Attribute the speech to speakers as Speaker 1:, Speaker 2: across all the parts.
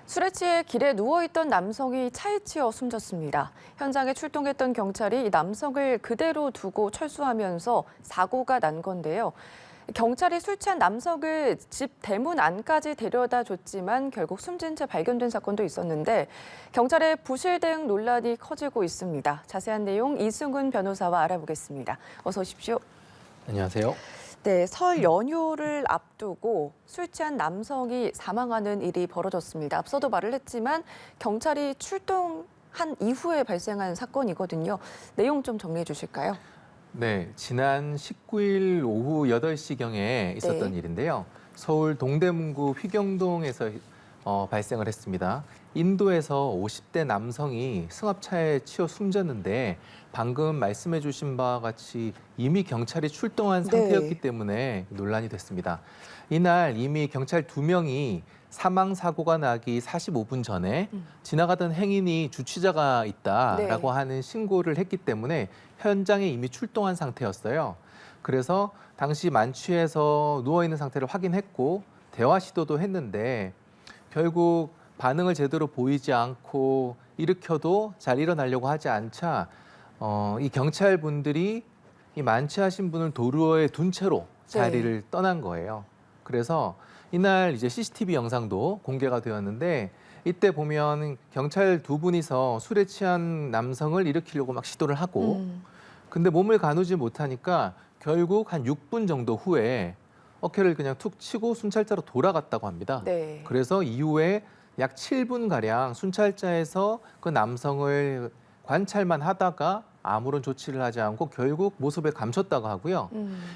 Speaker 1: 술에 취해 길에 누워있던 남성이 차에 치여 숨졌습니다. 현장에 출동했던 경찰이 이 남성을 그대로 두고 철수하면서 사고가 난 건데요. 경찰이 술 취한 남성을 집 대문 안까지 데려다 줬지만 결국 숨진 채 발견된 사건도 있었는데 경찰의 부실 대응 논란이 커지고 있습니다. 자세한 내용 이승훈 변호사와 알아보겠습니다. 어서 오십시오.
Speaker 2: 안녕하세요.
Speaker 1: 네, 설 연휴를 앞두고 술 취한 남성이 사망하는 일이 벌어졌습니다. 앞서도 말을 했지만 경찰이 출동한 이후에 발생한 사건이거든요. 내용 좀 정리해 주실까요?
Speaker 2: 네, 지난 19일 오후 8시경에 있었던
Speaker 1: 네.
Speaker 2: 일인데요. 서울 동대문구 휘경동에서 발생을 했습니다. 인도에서 50대 남성이 승합차에 치여 숨졌는데 방금 말씀해 주신 바와 같이 이미 경찰이 출동한 상태였기 때문에 논란이 됐습니다. 이날 이미 경찰 2명이 사망 사고가 나기 45분 전에 지나가던 행인이 주치자가 있다라고 하는 신고를 했기 때문에 현장에 이미 출동한 상태였어요. 그래서 당시 만취해서 누워있는 상태를 확인했고 대화 시도도 했는데 결국 반응을 제대로 보이지 않고 일으켜도 잘 일어나려고 하지 않자 이 경찰분들이 이 만취하신 분을 도로에 둔 채로 자리를 떠난 거예요. 그래서 이날 이제 CCTV 영상도 공개가 되었는데 이때 보면 경찰 2분이서 술에 취한 남성을 일으키려고 막 시도를 하고 근데 몸을 가누지 못하니까 결국 한 6분 정도 후에 어깨를 그냥 툭 치고 순찰자로 돌아갔다고 합니다.
Speaker 1: 네.
Speaker 2: 그래서 이후에 약 7분가량 순찰자에서 그 남성을 관찰만 하다가 아무런 조치를 하지 않고 결국 모습을 감췄다고 하고요.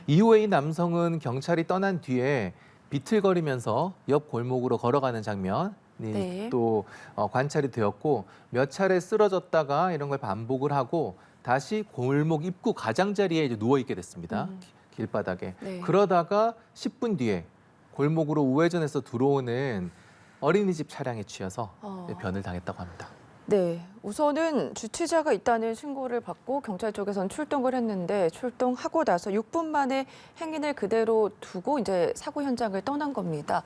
Speaker 2: 이후에 이 남성은 경찰이 떠난 뒤에 비틀거리면서 옆 골목으로 걸어가는 장면이 또 관찰이 되었고 몇 차례 쓰러졌다가 이런 걸 반복을 하고 다시 골목 입구 가장자리에 이제 누워있게 됐습니다. 길바닥에. 그러다가 10분 뒤에 골목으로 우회전해서 들어오는 어린이집 차량에 취해서 변을 당했다고 합니다.
Speaker 1: 네, 우선은 주치자가 있다는 신고를 받고 경찰 쪽에서는 출동을 했는데 출동하고 나서 6분 만에 행인을 그대로 두고 이제 사고 현장을 떠난 겁니다.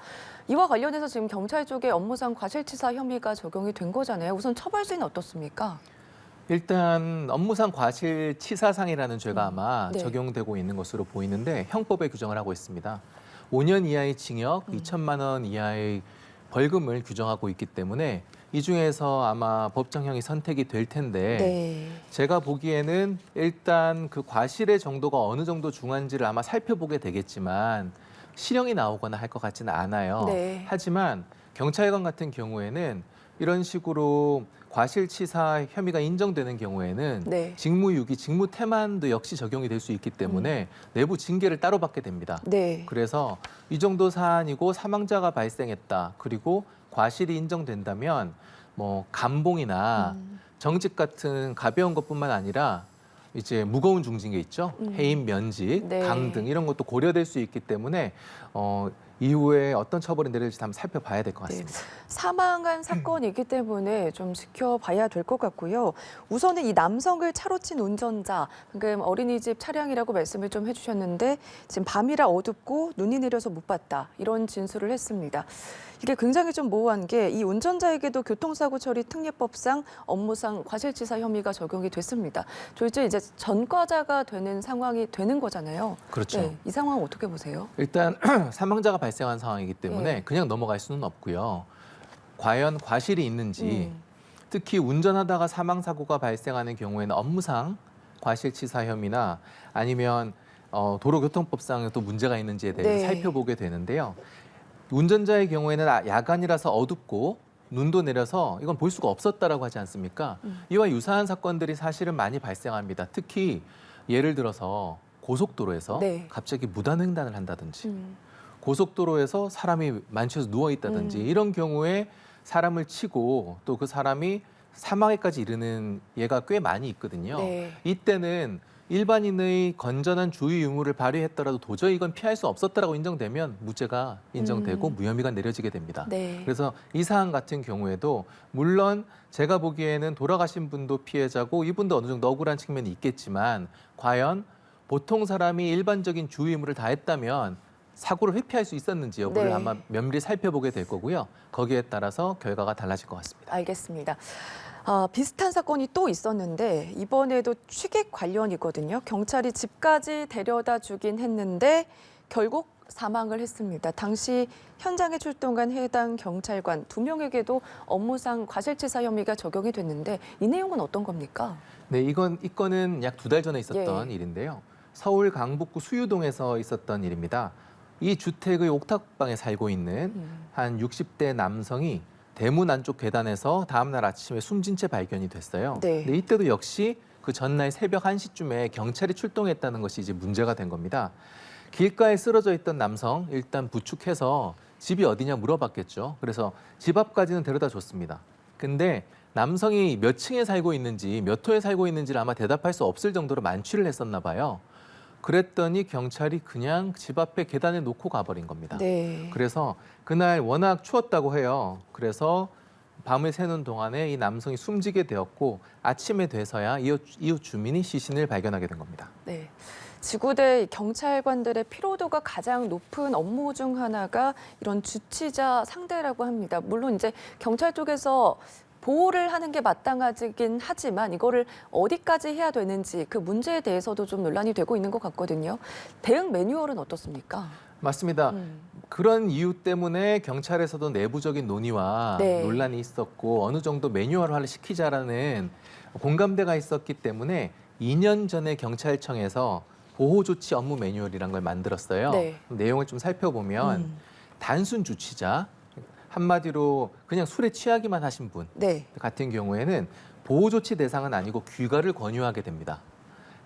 Speaker 1: 이와 관련해서 지금 경찰 쪽에 업무상 과실치사 혐의가 적용이 된 거잖아요. 우선 처벌수는 어떻습니까?
Speaker 2: 일단 업무상 과실치사상이라는 죄가 아마 적용되고 있는 것으로 보이는데 형법에 규정을 하고 있습니다. 5년 이하의 징역, 2천만 원 이하의 벌금을 규정하고 있기 때문에 이 중에서 아마 법정형이 선택이 될 텐데 제가 보기에는 일단 그 과실의 정도가 어느 정도 중한지를 아마 살펴보게 되겠지만 실형이 나오거나 할 것 같지는 않아요. 하지만 경찰관 같은 경우에는 이런 식으로 과실치사 혐의가 인정되는 경우에는 직무유기, 직무태만도 역시 적용이 될 수 있기 때문에 내부 징계를 따로 받게 됩니다. 그래서 이 정도 사안이고 사망자가 발생했다. 그리고 과실이 인정된다면 뭐 감봉이나 정직 같은 가벼운 것뿐만 아니라 이제 무거운 중징계 있죠. 해임 면직, 강등 이런 것도 고려될 수 있기 때문에 이후에 어떤 처벌이 내려질지 한번 살펴봐야 될 것 같습니다.
Speaker 1: 사망한 사건이기 때문에 좀 지켜봐야 될 것 같고요. 우선은 이 남성을 차로 친 운전자, 방금 어린이집 차량이라고 말씀을 좀 해주셨는데 지금 밤이라 어둡고 눈이 내려서 못 봤다 이런 진술을 했습니다. 이게 굉장히 좀 모호한 게 이 운전자에게도 교통사고 처리 특례법상 업무상 과실치사 혐의가 적용이 됐습니다. 졸지 이제 전과자가 되는 상황이 되는 거잖아요.
Speaker 2: 그렇죠.
Speaker 1: 이 상황 어떻게 보세요?
Speaker 2: 일단 사망자가 발생한 상황이기 때문에 그냥 넘어갈 수는 없고요. 과연 과실이 있는지 특히 운전하다가 사망사고가 발생하는 경우에는 업무상 과실치사 혐의나 아니면 도로교통법상에 또 문제가 있는지에 대해서 살펴보게 되는데요. 운전자의 경우에는 야간이라서 어둡고 눈도 내려서 이건 볼 수가 없었다라고 하지 않습니까? 이와 유사한 사건들이 사실은 많이 발생합니다. 특히 예를 들어서 고속도로에서 갑자기 무단횡단을 한다든지 고속도로에서 사람이 만취해서 누워있다든지 이런 경우에 사람을 치고 또 그 사람이 사망에까지 이르는 예가 꽤 많이 있거든요. 이때는 일반인의 건전한 주의 의무를 발휘했더라도 도저히 이건 피할 수 없었다라고 인정되면 무죄가 인정되고 무혐의가 내려지게 됩니다. 그래서 이 사안 같은 경우에도 물론 제가 보기에는 돌아가신 분도 피해자고 이분도 어느 정도 억울한 측면이 있겠지만 과연 보통 사람이 일반적인 주의 의무를 다했다면 사고를 회피할 수 있었는지 여부를
Speaker 1: 네.
Speaker 2: 아마 면밀히 살펴보게 될 거고요. 거기에 따라서 결과가 달라질 것 같습니다.
Speaker 1: 알겠습니다. 비슷한 사건이 또 있었는데 이번에도 취객 관련이거든요. 경찰이 집까지 데려다 주긴 했는데 결국 사망을 했습니다. 당시 현장에 출동한 해당 경찰관 2명에게도 업무상 과실치사 혐의가 적용이 됐는데 이 내용은 어떤 겁니까?
Speaker 2: 네, 이 건은 약 2달 전에 있었던
Speaker 1: 예.
Speaker 2: 일인데요. 서울 강북구 수유동에서 있었던 일입니다. 이 주택의 옥탑방에 살고 있는 한 60대 남성이 대문 안쪽 계단에서 다음날 아침에 숨진 채 발견이 됐어요.
Speaker 1: 네.
Speaker 2: 근데 이때도 역시 그 전날 새벽 1시쯤에 경찰이 출동했다는 것이 이제 문제가 된 겁니다. 길가에 쓰러져 있던 남성 일단 부축해서 집이 어디냐 물어봤겠죠. 그래서 집 앞까지는 데려다 줬습니다. 근데 남성이 몇 층에 살고 있는지 몇 호에 살고 있는지를 아마 대답할 수 없을 정도로 만취를 했었나 봐요. 그랬더니 경찰이 그냥 집 앞에 계단에 놓고 가버린 겁니다.
Speaker 1: 네.
Speaker 2: 그래서 그날 워낙 추웠다고 해요. 그래서 밤을 새는 동안에 이 남성이 숨지게 되었고 아침에 돼서야 이웃 주민이 시신을 발견하게 된 겁니다.
Speaker 1: 네. 지구대 경찰관들의 피로도가 가장 높은 업무 중 하나가 이런 주치자 상대라고 합니다. 물론 이제 경찰 쪽에서 보호를 하는 게 마땅하긴 하지만 이거를 어디까지 해야 되는지 그 문제에 대해서도 좀 논란이 되고 있는 것 같거든요. 대응 매뉴얼은 어떻습니까?
Speaker 2: 맞습니다. 그런 이유 때문에 경찰에서도 내부적인 논의와
Speaker 1: 네.
Speaker 2: 논란이 있었고 어느 정도 매뉴얼화를 시키자라는 공감대가 있었기 때문에 2년 전에 경찰청에서 보호조치 업무 매뉴얼이라는 걸 만들었어요.
Speaker 1: 네.
Speaker 2: 내용을 좀 살펴보면 단순 주치자, 한마디로 그냥 술에 취하기만 하신 분
Speaker 1: 네.
Speaker 2: 같은 경우에는 보호조치 대상은 아니고 귀가를 권유하게 됩니다.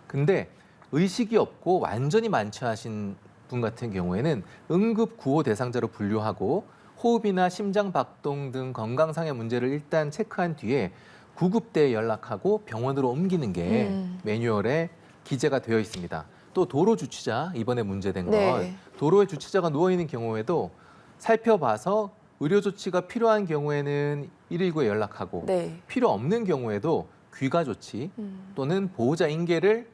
Speaker 2: 근데 의식이 없고 완전히 만취하신 분 같은 경우에는 응급 구호 대상자로 분류하고 호흡이나 심장 박동 등 건강상의 문제를 일단 체크한 뒤에 구급대에 연락하고 병원으로 옮기는 게 매뉴얼에 기재가 되어 있습니다. 또 도로 주치자, 이번에 문제된 건
Speaker 1: 네.
Speaker 2: 도로에 주치자가 누워 있는 경우에도 살펴봐서 의료 조치가 필요한 경우에는 119에 연락하고
Speaker 1: 네.
Speaker 2: 필요 없는 경우에도 귀가 조치 또는 보호자 인계를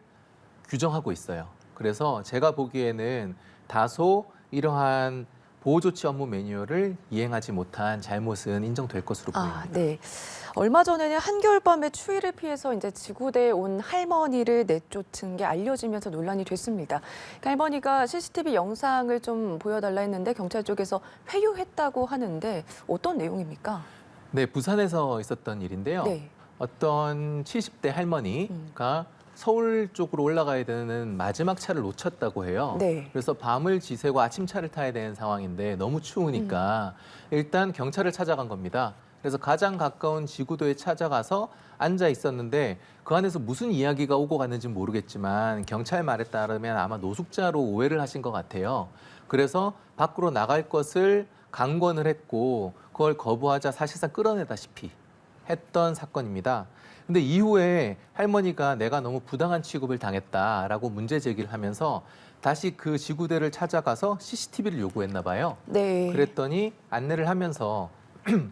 Speaker 2: 규정하고 있어요. 그래서 제가 보기에는 다소 이러한 보호조치 업무 매뉴얼을 이행하지 못한 잘못은 인정될 것으로 보입니다.
Speaker 1: 네. 얼마 전에는 한겨울밤에 추위를 피해서 이제 지구대에 온 할머니를 내쫓은 게 알려지면서 논란이 됐습니다. 그 할머니가 CCTV 영상을 좀 보여달라 했는데 경찰 쪽에서 회유했다고 하는데 어떤 내용입니까?
Speaker 2: 네, 부산에서 있었던 일인데요.
Speaker 1: 네.
Speaker 2: 어떤 70대 할머니가 서울 쪽으로 올라가야 되는 마지막 차를 놓쳤다고 해요.
Speaker 1: 네.
Speaker 2: 그래서 밤을 지새고 아침차를 타야 되는 상황인데 너무 추우니까 일단 경찰을 찾아간 겁니다. 그래서 가장 가까운 지구도에 찾아가서 앉아 있었는데 그 안에서 무슨 이야기가 오고 갔는지 모르겠지만 경찰 말에 따르면 아마 노숙자로 오해를 하신 것 같아요. 그래서 밖으로 나갈 것을 강권을 했고 그걸 거부하자 사실상 끌어내다시피 했던 사건입니다. 근데 이후에 할머니가 내가 너무 부당한 취급을 당했다라고 문제 제기를 하면서 다시 그 지구대를 찾아가서 CCTV를 요구했나 봐요.
Speaker 1: 네.
Speaker 2: 그랬더니 안내를 하면서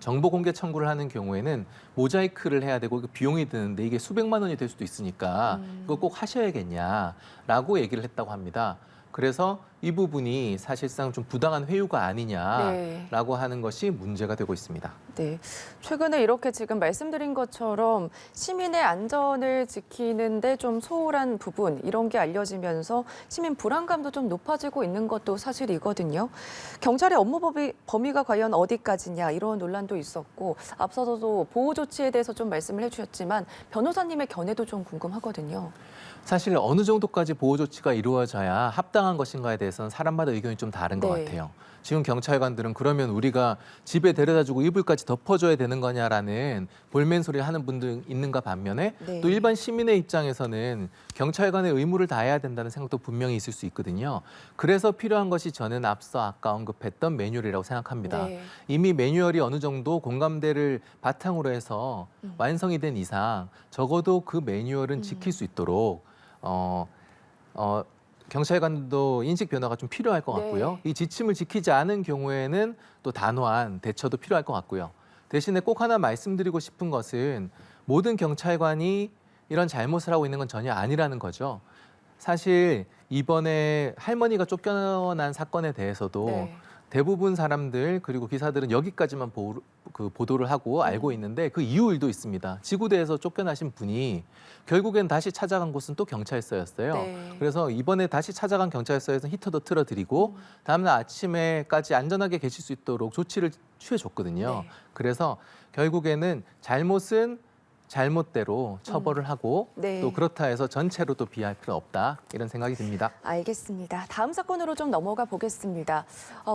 Speaker 2: 정보 공개 청구를 하는 경우에는 모자이크를 해야 되고 비용이 드는데 이게 수백만 원이 될 수도 있으니까 이거 꼭 하셔야겠냐라고 얘기를 했다고 합니다. 그래서 이 부분이 사실상 좀 부당한 회유가 아니냐라고 하는 것이 문제가 되고 있습니다.
Speaker 1: 네. 최근에 이렇게 지금 말씀드린 것처럼 시민의 안전을 지키는데 좀 소홀한 부분 이런 게 알려지면서 시민 불안감도 좀 높아지고 있는 것도 사실이거든요. 경찰의 업무 범위가 과연 어디까지냐 이런 논란도 있었고 앞서서도 보호 조치에 대해서 좀 말씀을 해주셨지만 변호사님의 견해도 좀 궁금하거든요.
Speaker 2: 사실 어느 정도까지 보호 조치가 이루어져야 합당한 것인가에 대해서는 사람마다 의견이 좀 다른 것
Speaker 1: 네.
Speaker 2: 같아요. 지금 경찰관들은 그러면 우리가 집에 데려다주고 이불까지 덮어줘야 되는 거냐라는 볼멘 소리를 하는 분들 있는가 반면에
Speaker 1: 네.
Speaker 2: 또 일반 시민의 입장에서는 경찰관의 의무를 다해야 된다는 생각도 분명히 있을 수 있거든요. 그래서 필요한 것이 저는 앞서 아까 언급했던 매뉴얼이라고 생각합니다.
Speaker 1: 네.
Speaker 2: 이미 매뉴얼이 어느 정도 공감대를 바탕으로 해서 완성이 된 이상 적어도 그 매뉴얼은 지킬 수 있도록 경찰관도 인식 변화가 좀 필요할 것 같고요.
Speaker 1: 네.
Speaker 2: 이 지침을 지키지 않은 경우에는 또 단호한 대처도 필요할 것 같고요. 대신에 꼭 하나 말씀드리고 싶은 것은 모든 경찰관이 이런 잘못을 하고 있는 건 전혀 아니라는 거죠. 사실 이번에 할머니가 쫓겨난 사건에 대해서도
Speaker 1: 네.
Speaker 2: 대부분 사람들 그리고 기사들은 여기까지만 보도를 하고 알고 있는데 그 이유일도 있습니다. 지구대에서 쫓겨나신 분이 결국엔 다시 찾아간 곳은 또 경찰서였어요.
Speaker 1: 네.
Speaker 2: 그래서 이번에 다시 찾아간 경찰서에서 히터도 틀어드리고 다음날 아침에까지 안전하게 계실 수 있도록 조치를 취해줬거든요.
Speaker 1: 네.
Speaker 2: 그래서 결국에는 잘못은 잘못대로 처벌을 하고
Speaker 1: 네.
Speaker 2: 또 그렇다 해서 전체로 또 비할 필요는 없다 이런 생각이 듭니다.
Speaker 1: 알겠습니다. 다음 사건으로 좀 넘어가 보겠습니다.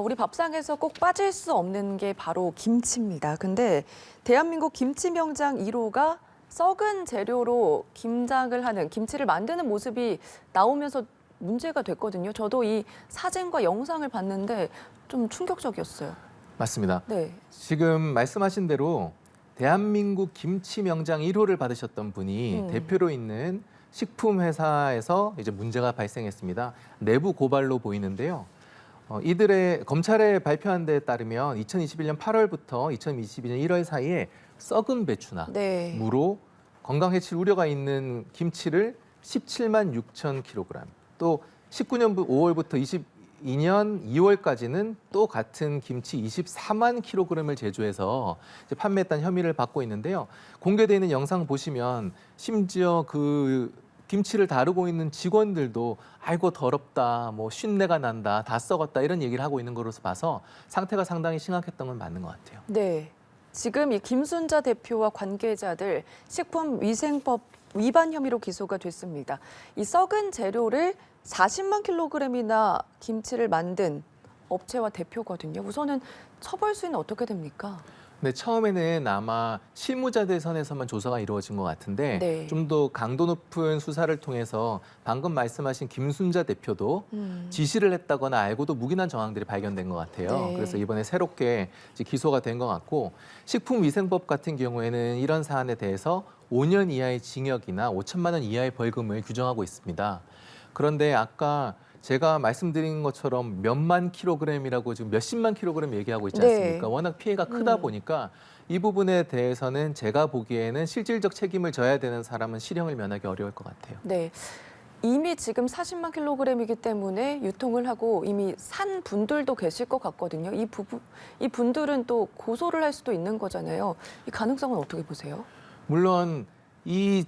Speaker 1: 우리 밥상에서 꼭 빠질 수 없는 게 바로 김치입니다. 근데 대한민국 김치 명장 1호가 썩은 재료로 김장을 하는, 김치를 만드는 모습이 나오면서 문제가 됐거든요. 저도 이 사진과 영상을 봤는데 좀 충격적이었어요.
Speaker 2: 맞습니다.
Speaker 1: 네.
Speaker 2: 지금 말씀하신 대로 대한민국 김치 명장 1호를 받으셨던 분이 대표로 있는 식품회사에서 이제 문제가 발생했습니다. 내부 고발로 보이는데요. 이들의 검찰에 발표한 데에 따르면 2021년 8월부터 2022년 1월 사이에 썩은 배추나
Speaker 1: 네.
Speaker 2: 무로 건강 해칠 우려가 있는 김치를 17만 6천 킬로그램, 또 19년 5월부터 22년 2월까지는 또 같은 김치 24만 킬로그램을 제조해서 이제 판매했다는 혐의를 받고 있는데요. 공개되어 있는 영상 보시면 심지어 그 김치를 다루고 있는 직원들도 아이고 더럽다, 뭐 쉰내가 난다, 다 썩었다 이런 얘기를 하고 있는 것으로 봐서 상태가 상당히 심각했던 건 맞는 것 같아요.
Speaker 1: 네. 지금 이 김순자 대표와 관계자들 식품위생법 위반 혐의로 기소가 됐습니다. 이 썩은 재료를 40만 킬로그램이나 김치를 만든 업체와 대표거든요. 우선은 처벌 수위는 어떻게 됩니까?
Speaker 2: 근데 처음에는 아마 실무자들 선에서만 조사가 이루어진 것 같은데
Speaker 1: 네.
Speaker 2: 좀 더 강도 높은 수사를 통해서 방금 말씀하신 김순자 대표도 지시를 했다거나 알고도 묵인한 정황들이 발견된 것 같아요.
Speaker 1: 네.
Speaker 2: 그래서 이번에 새롭게 이제 기소가 된 것 같고 식품위생법 같은 경우에는 이런 사안에 대해서 5년 이하의 징역이나 5천만 원 이하의 벌금을 규정하고 있습니다. 그런데 아까 제가 말씀드린 것처럼 몇만 킬로그램이라고 지금 몇십만 킬로그램 얘기하고 있지 않습니까?
Speaker 1: 네.
Speaker 2: 워낙 피해가 크다 보니까 이 부분에 대해서는 제가 보기에는 실질적 책임을 져야 되는 사람은 실형을 면하기 어려울 것 같아요.
Speaker 1: 네. 이미 지금 40만 킬로그램이기 때문에 유통을 하고 이미 산 분들도 계실 것 같거든요. 이 분들은 또 고소를 할 수도 있는 거잖아요. 이 가능성은 어떻게 보세요?
Speaker 2: 물론 이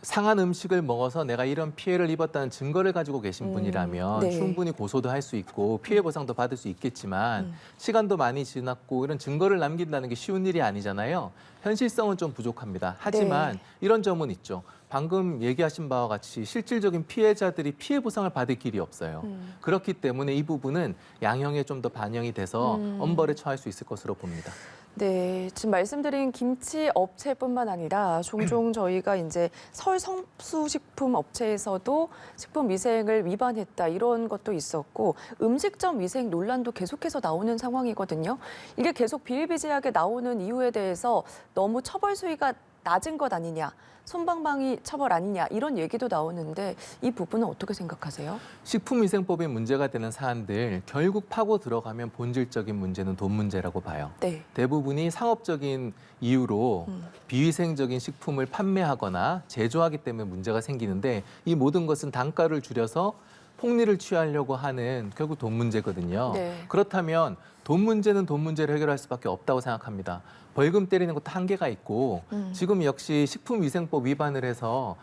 Speaker 2: 상한 음식을 먹어서 내가 이런 피해를 입었다는 증거를 가지고 계신 분이라면
Speaker 1: 네.
Speaker 2: 충분히 고소도 할 수 있고 피해 보상도 받을 수 있겠지만 시간도 많이 지났고 이런 증거를 남긴다는 게 쉬운 일이 아니잖아요. 현실성은 좀 부족합니다. 하지만
Speaker 1: 네.
Speaker 2: 이런 점은 있죠. 방금 얘기하신 바와 같이 실질적인 피해자들이 피해 보상을 받을 길이 없어요. 그렇기 때문에 이 부분은 양형에 좀 더 반영이 돼서 엄벌에 처할 수 있을 것으로 봅니다.
Speaker 1: 네, 지금 말씀드린 김치 업체뿐만 아니라 종종 저희가 이제 서울 성수식품 업체에서도 식품 위생을 위반했다 이런 것도 있었고 음식점 위생 논란도 계속해서 나오는 상황이거든요. 이게 계속 비일비재하게 나오는 이유에 대해서 너무 처벌 수위가 낮은 것 아니냐, 솜방망이 처벌 아니냐 이런 얘기도 나오는데 이 부분은 어떻게 생각하세요?
Speaker 2: 식품위생법에 문제가 되는 사안들 결국 파고 들어가면 본질적인 문제는 돈 문제라고 봐요.
Speaker 1: 네.
Speaker 2: 대부분이 상업적인 이유로 비위생적인 식품을 판매하거나 제조하기 때문에 문제가 생기는데 이 모든 것은 단가를 줄여서 폭리를 취하려고 하는 결국 돈 문제거든요.
Speaker 1: 네.
Speaker 2: 그렇다면 돈 문제는 돈 문제를 해결할 수밖에 없다고 생각합니다. 벌금 때리는 것도 한계가 있고 지금 역시 식품위생법 위반을 해서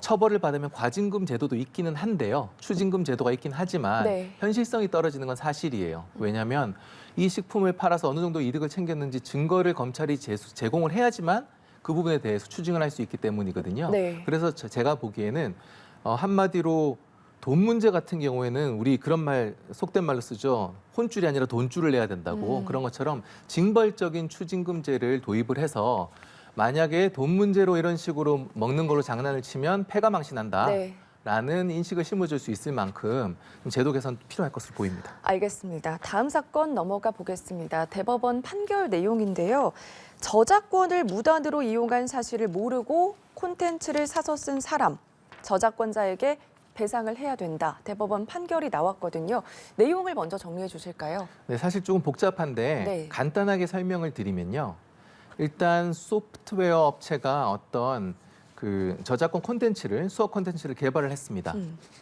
Speaker 2: 처벌을 받으면 과징금 제도도 있기는 한데요. 추징금 제도가 있긴 하지만
Speaker 1: 네.
Speaker 2: 현실성이 떨어지는 건 사실이에요. 왜냐하면 이 식품을 팔아서 어느 정도 이득을 챙겼는지 증거를 검찰이 제공을 해야지만 그 부분에 대해서 추징을 할 수 있기 때문이거든요.
Speaker 1: 네.
Speaker 2: 그래서 제가 보기에는 한마디로 돈 문제 같은 경우에는 우리 그런 말 속된 말로 쓰죠. 혼줄이 아니라 돈줄을 내야 된다고. 그런 것처럼 징벌적인 추징금제를 도입을 해서 만약에 돈 문제로 이런 식으로 먹는 걸로 장난을 치면 패가 망신한다.
Speaker 1: 네.
Speaker 2: 라는 인식을 심어줄 수 있을 만큼 제도 개선 필요할 것으로 보입니다.
Speaker 1: 알겠습니다. 다음 사건 넘어가 보겠습니다. 대법원 판결 내용인데요. 저작권을 무단으로 이용한 사실을 모르고 콘텐츠를 사서 쓴 사람, 저작권자에게 배상을 해야 된다. 대법원 판결이 나왔거든요. 내용을 먼저 정리해 주실까요?
Speaker 2: 네, 사실 조금 복잡한데
Speaker 1: 네.
Speaker 2: 간단하게 설명을 드리면요. 일단 소프트웨어 업체가 어떤 그 저작권 콘텐츠를 수업 콘텐츠를 개발을 했습니다.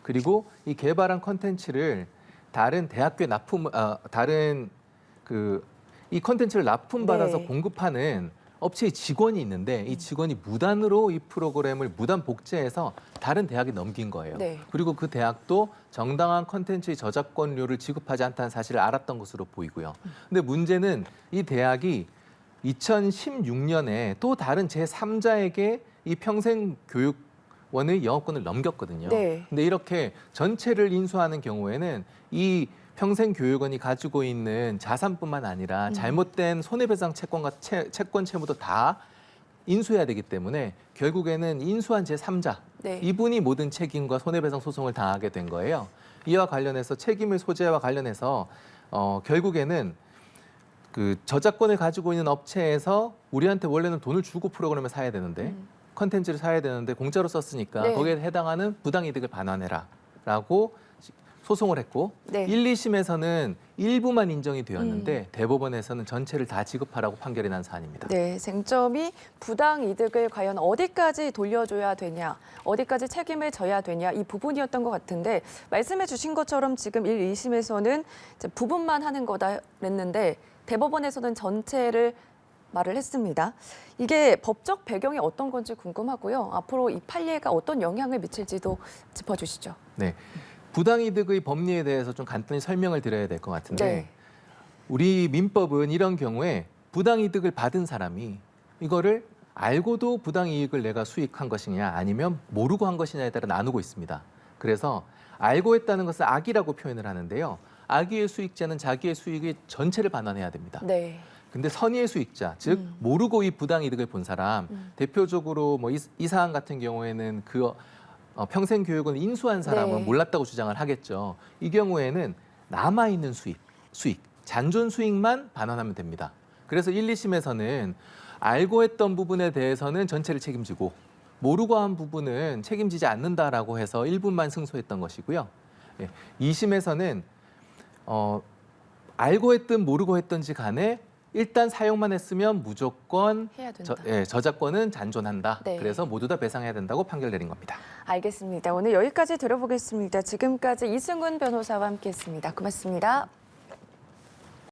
Speaker 2: 그리고 이 개발한 콘텐츠를 다른 대학교에 이 콘텐츠를 납품받아서
Speaker 1: 네.
Speaker 2: 공급하는 업체의 직원이 있는데 이 직원이 무단으로 이 프로그램을 무단 복제해서 다른 대학에 넘긴 거예요.
Speaker 1: 네.
Speaker 2: 그리고 그 대학도 정당한 콘텐츠의 저작권료를 지급하지 않다는 사실을 알았던 것으로 보이고요. 근데 문제는 이 대학이 2016년에 또 다른 제3자에게 이 평생교육원의 영업권을 넘겼거든요.
Speaker 1: 네.
Speaker 2: 근데 이렇게 전체를 인수하는 경우에는 이 평생교육원이 가지고 있는 자산뿐만 아니라 잘못된 손해배상 채권과 채권 채무도 다 인수해야 되기 때문에 결국에는 인수한 제3자
Speaker 1: 네.
Speaker 2: 이분이 모든 책임과 손해배상 소송을 당하게 된 거예요. 이와 관련해서 책임의 소재와 관련해서 결국에는 그 저작권을 가지고 있는 업체에서 우리한테 원래는 돈을 주고 프로그램을 사야 되는데 컨텐츠를 사야 되는데 공짜로 썼으니까
Speaker 1: 네.
Speaker 2: 거기에 해당하는 부당이득을 반환해라라고 소송을 했고
Speaker 1: 네.
Speaker 2: 1, 2심에서는 일부만 인정이 되었는데 대법원에서는 전체를 다 지급하라고 판결이 난 사안입니다.
Speaker 1: 네, 쟁점이 부당 이득을 과연 어디까지 돌려줘야 되냐, 어디까지 책임을 져야 되냐 이 부분이었던 것 같은데 말씀해 주신 것처럼 지금 1, 2심에서는 이제 부분만 하는 거다 그랬는데 대법원에서는 전체를 말을 했습니다. 이게 법적 배경이 어떤 건지 궁금하고요. 앞으로 이 판례가 어떤 영향을 미칠지도 짚어주시죠.
Speaker 2: 네. 부당이득의 법리에 대해서 좀 간단히 설명을 드려야 될 것 같은데
Speaker 1: 네.
Speaker 2: 우리 민법은 이런 경우에 부당이득을 받은 사람이 이거를 알고도 부당이익을 내가 수익한 것이냐 아니면 모르고 한 것이냐에 따라 나누고 있습니다. 그래서 알고 했다는 것을 악이라고 표현을 하는데요. 악의의 수익자는 자기의 수익의 전체를 반환해야 됩니다.
Speaker 1: 네.
Speaker 2: 근데 선의의 수익자, 즉 모르고 이 부당이득을 본 사람, 대표적으로 뭐 이 사안 같은 경우에는 그 평생교육원 인수한 사람은
Speaker 1: 네.
Speaker 2: 몰랐다고 주장을 하겠죠. 이 경우에는 남아있는 수익, 잔존 수익만 반환하면 됩니다. 그래서 1, 2심에서는 알고 했던 부분에 대해서는 전체를 책임지고 모르고 한 부분은 책임지지 않는다라고 해서 일부만 승소했던 것이고요. 2심에서는 알고 했든 모르고 했든지 간에 일단 사용만 했으면 무조건
Speaker 1: 해야 된다.
Speaker 2: 저작권은 잔존한다.
Speaker 1: 네.
Speaker 2: 그래서 모두 다 배상해야 된다고 판결 내린 겁니다.
Speaker 1: 알겠습니다. 오늘 여기까지 들어보겠습니다. 지금까지 이승훈 변호사와 함께했습니다. 고맙습니다.